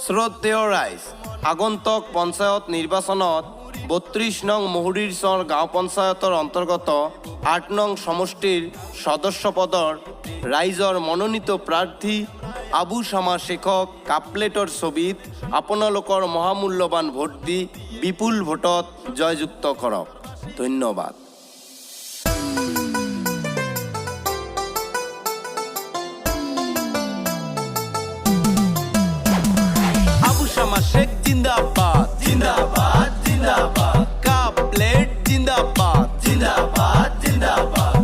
শ্রদ্ধেয় ৰাইজ, আগন্তুক পঞ্চায়ত নিৰ্বাচনত ৩২ নং মহুৰিৰচৰ গাঁও পঞ্চায়তৰ অন্তৰ্গত ৮ নং সমষ্টিৰ সদস্য পদৰ ৰাইজৰ মনোনীত প্ৰাৰ্থী আবু শামা শেখক কাপলেটৰ ছবিত আপোনালোকৰ মহামূল্যৱান ভোট দি বিপুল ভোটত জয়যুক্ত কৰক। ধন্যবাদ। শেখ জিন্দাবাদ জিন্দাবাদ জিন্দাবাদ, কাপলেট জিন্দাবাদ জিন্দাবাদ জিন্দাবাদ।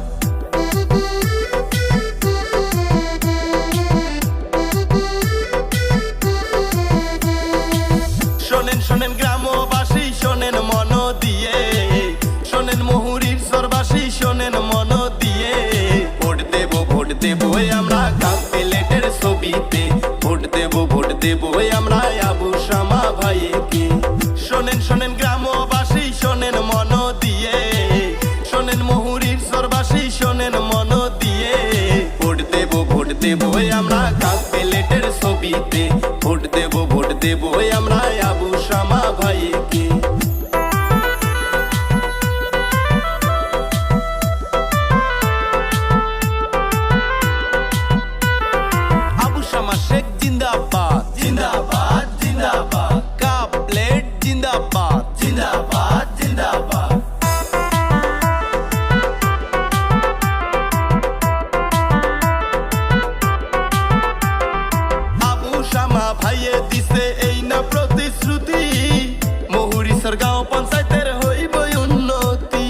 শোনেন শোনেন গ্রামবাসী, শোনেন মন দিয়ে, শোনেন মহুরির সরবাসী, শোনেন মন দিয়ে। ভোট দেব আমরা কাপলেটের ছবিতে, ভোট দেব আমরা আবু শামা ভাইকে। শোনেন শোনেন গ্রামবাসী, শোনেন মন দিয়ে, শোনেন মহুরির সরবাসী, শোনেন মন দিয়ে। ভোট দেব আমরা কাপলেটের ছবিতে, ভোট দেব আমরা আবু শামা ভাইকে। আবু শামা শেখ জিন্দাবাদ জিন্দাবাদ জিন্দাবাদ, কাপলেট জিন্দাবাদ জিন্দাবাদ জিন্দাবাদ। আবু শামা ভাইয়ে দিছে এই না প্রতিশ্রুতি, মহুরিসর গাঁও পঞ্চায়েতের হইব উন্নতি।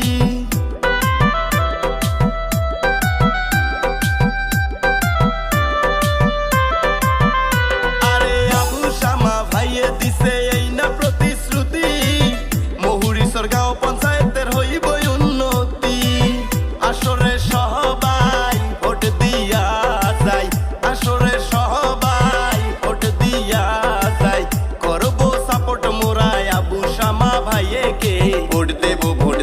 আরে আবু শামা ভাইয়ে দিছে এই না প্রতিশ্রুতি, মহুরিসর গাঁও পঞ্চায়েতের হইব উন্নতি। আসরে সবাই ভোট দিয়া যায়, আসরে সবাই ভোট দিয়া যায়। করব সাপোর্ট মোরাই আবু শামা ভাইয়েকে। ভোট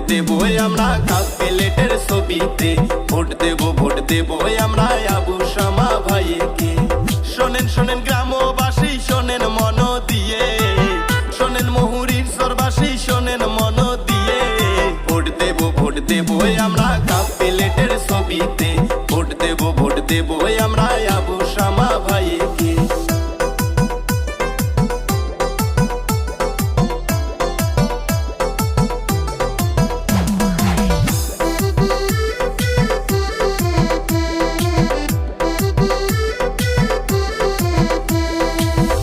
দেব আমরা কাপলেটের ছবিতে, ভোট দেব আমরা আবু শামা ভাইয়েকে। শোনেন শোনেন গ্রামবাসী, শোনেন মন দিয়ে, শোনেন মহুরির সরবাসী, শোনেন মন দিয়ে। ভোট দেব আমরা কাপলেটের ছবিতে, ভোট দেব আমরা আবু শামা ভাইকে।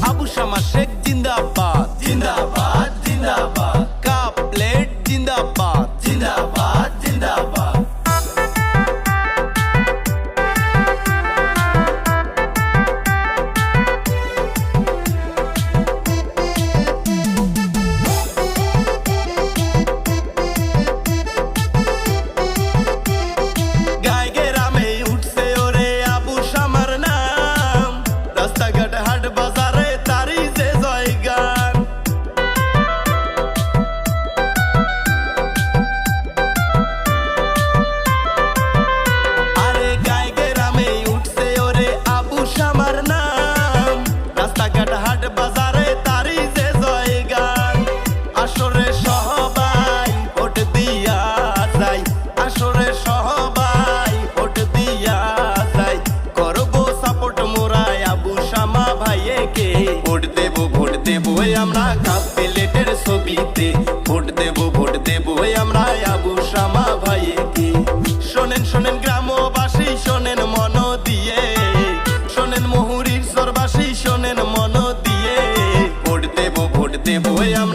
আবু শামা শেখ জিন্দাবাদ জিন্দাবাদ জিন্দাবাদ, কাপলেট জিন্দাবাদ জিন্দাবাদ জিন্দাবাদ। গায়ে গ্রামে উঠছে ওরে আবু শামার নাম, রাস্তাঘাট হাট বাজারে তারই যে জয়গান। আরে গায়ে গ্রামে উঠছে ওরে আবু শামার নাম, রাস্তাঘাট হাট বাজারে তারই যে জয়গান। আসরে সবাই ভোট দিয়া যায়, আসরে সবাই ভোট দিয়া যায়। করব সাপোর্ট মোরাই আবু শামা ভাইয়েকে। ভোট দেব আমরা কাপলেটের ছবিতে, ভোট দেব আমরা আবু শামা ভাইয়েকে। শোনেন শোনেন গ্রামবাসী, শোনেন মন দিয়ে, শোনেন মহুরির সরবাসী, শোনেন মন দিয়ে। ভোট দেব আমরা